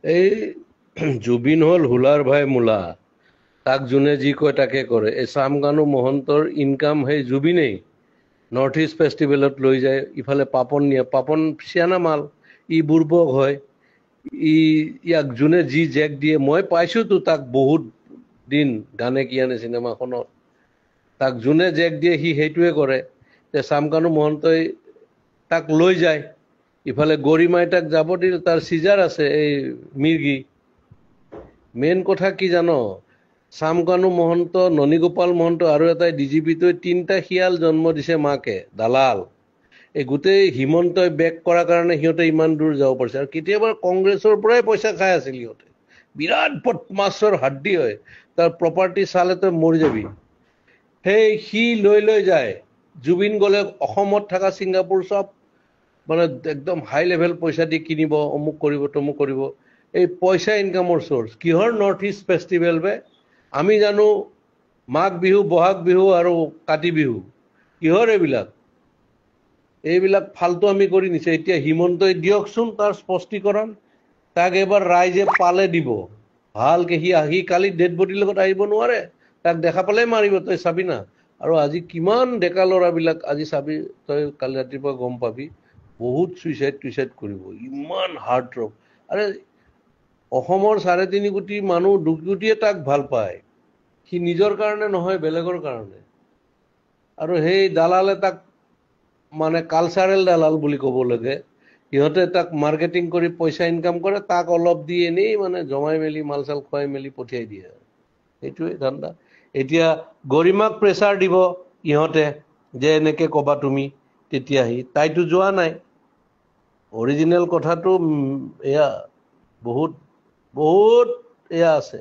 এই জুবিন হল হুলাৰ ভাই মূলা, তাক যোনে যি কয় তাকে কৰে। এই চামকানু মহন্তৰ ইনকাম সেই জুবিনেই। নৰ্থ ইষ্ট ফেষ্টিভেলত লৈ যায়, ইফালে পাপন নিয়ে, পাপন চিয়ানা মাল, ই বুৰ্বক হয়। ই ইয়াক যোনে যি জেক দিয়ে, মই পাইছোতো তাক বহুত দিন গানে কি আনে চিনেমাখনত, তাক যোনে জেক দিয়ে সি সেইটোৱে কৰে। তে চামকানু মহন্তই তাক লৈ যায়, ইফালে গৰিমাই তাক যাব দিল, তাৰ চিজাৰ আছে এই মিৰ্গি। মেইন কথা কি জানো, চামকানু মহন্ত, ননীগোপাল মহন্ত আৰু এটাই ডিজিপিটোৱে তিনিটা শিয়াল জন্ম দিছে মাকে, দালাল। এই গোটেই হিমন্তই বেক কৰাৰ কাৰণে সিহঁতে ইমান দূৰ যাব পাৰিছে। আৰু কেতিয়াবা কংগ্ৰেছৰ পৰাই পইচা খাই আছিল সিহঁতে, বিৰাট বদমাছৰ হাড্ডি হয়, তাৰ প্ৰপাৰ্টি চালে তই মৰি যাবি। সেই সি লৈ লৈ যায়, জুবিন গ'লে অসমত থকা ছিংগাপুৰ চব মানে একদম হাই লেভেল পইচা দি কিনিব, অমুক কৰিব তমুক কৰিব। এই পইচা ইনকামৰ চ'ৰ্চ কিহৰ? নৰ্থ ইষ্ট ফেষ্টিভেল বে। আমি জানো মাঘ বিহু, বহাগ বিহু আৰু কাতি বিহু, কিহৰ এইবিলাক? এইবিলাক ফাল্টু আমি কৰি নিছে। এতিয়া হিমন্তই দিয়কচোন তাৰ স্পষ্টীকৰণ, তাক এবাৰ ৰাইজে পালে দিব ভালকে। সি কালি ডেড বডিৰ লগত আহিব নোৱাৰে, তাক দেখা পালে মাৰিব, তই চাবি না। আৰু আজি কিমান ডেকা ল'ৰাবিলাক, আজি চাবি তই, কালি ৰাতিপুৱা গম পাবি, বহুত চুইচাইড কৰিব, ইমান হাৰ্ট ড্ৰপ। আৰে অসমৰ 3.5 কোটি মানুহ, 2 কোটিয়ে তাক ভাল পায়, সি নিজৰ কাৰণে নহয়, বেলেগৰ কাৰণে। আৰু সেই দালালে তাক মানে কালচাৰেল দালাল বুলি ক'ব লাগে, সিহঁতে তাক মাৰ্কেটিং কৰি পইচা ইনকাম কৰে, তাক অলপ দি এনেই মানে জমাই মেলি মাল চাল খুৱাই মেলি পঠিয়াই দিয়ে। সেইটোৱে ধান্দা। এতিয়া গৰিমাক প্ৰেছাৰ দিব ইহঁতে, যে এনেকে ক'বা তুমি, তেতিয়াহি তাইতো যোৱা নাই। অৰিজিনেল কথাটো এয়া বহুত বহুত এয়া আছে,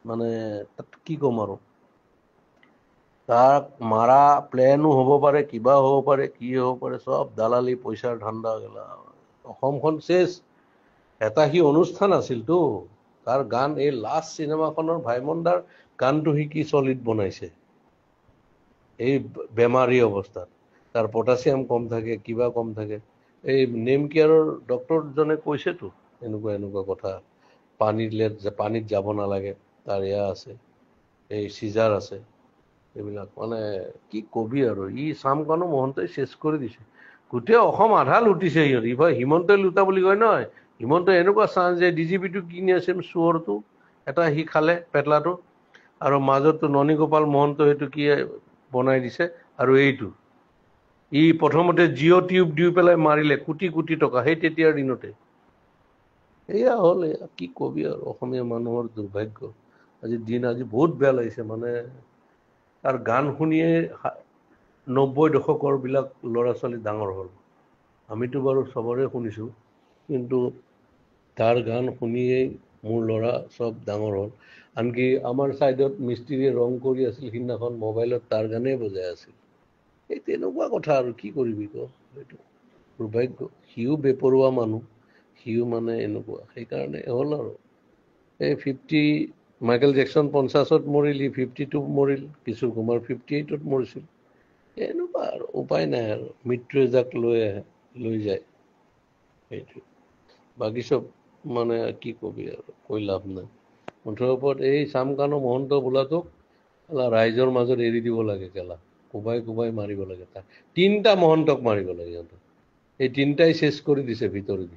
মানে তাত কি ক'ম আৰু। তাক মাৰা প্লেনো হ'ব পাৰে, কিবা হ'ব পাৰে, কি হ'ব পাৰে, চব দালালি পইচাৰ ধান্দা গেলা। অসমখন চেচ। এটা সি অনুষ্ঠান আছিলতো, তাৰ গান, এই লাষ্ট চিনেমাখনৰ ভাইমন দাৰ গানটো সি কি চলিড বনাইছে এই বেমাৰী অৱস্থাত। তাৰ পটাছিয়াম কম থাকে, কিবা কম থাকে। এই নেম কেয়াৰৰ ডক্টৰজনে কৈছেতো এনেকুৱা এনেকুৱা কথা, পানীত যাব নালাগে, তাৰ এয়া আছে, এই চিজাৰ আছে, এইবিলাক মানে কি কবি আৰু। ই চামকানু মহন্তই চেচ কৰি দিছে, গোটেই অসম আধা লুটিছে সিহঁত। ইফালে হিমন্তই লুটা বুলি কয় নহয়, হিমন্তই এনেকুৱা চান্স যে ডিজিপিটো কিনি আছে চোৰটো এটা, সি খালে পেটলাটো। আৰু মাজতো ননীগোপাল মহন্ত সেইটো কি বনাই দিছে। আৰু এইটো ই প্ৰথমতে জিঅ' টিউব দি পেলাই মাৰিলে, কোটি কোটি টকা, সেই তেতিয়াৰ দিনতে। এয়া হ'ল, এয়া কি কবি আৰু, অসমীয়া মানুহৰ দুৰ্ভাগ্য। আজি বহুত বেয়া লাগিছে মানে। তাৰ গান শুনিয়ে 90 দশকৰ বিলাক ল'ৰা ছোৱালী ডাঙৰ হ'ল। আমিতো বাৰু চবৰে শুনিছোঁ, কিন্তু তাৰ গান শুনিয়েই মোৰ ল'ৰা চব ডাঙৰ হ'ল। আনকি আমাৰ ছাইডত মিস্ত্ৰীয়ে ৰং কৰি আছিল, সিদিনাখন মোবাইলত তাৰ গানেই বজাই আছিল। এই তেনেকুৱা কথা আৰু কি কৰিবি ক, এইটো দুৰ্ভাগ্য। সিও বেপৰুৱা মানুহ, সিও মানে এনেকুৱা, সেইকাৰণে হ'ল আৰু। এই মাইকেল জেকচন 50ত মৰিল, ই 52 মৰিল, কিশোৰ কুমাৰ 58ত মৰিছিল। এনেকুৱা আৰু উপায় নাই আৰু, মৃত্যুৱে যাক লৈ আহে লৈ যায়, সেইটো। বাকী চব মানে কি কবি আৰু, কৈ লাভ নাই। মুঠৰ ওপৰত এই চামকানু মহন্ত বোলাটোক ৰাইজৰ মাজত এৰি দিব লাগে, কেলা কোবাই কোবাই মাৰিব লাগে। তাক 3টা মহন্তক মাৰিব লাগে সিহঁতক, এই 3টাই চেচ কৰি দিছে ভিতৰেদি।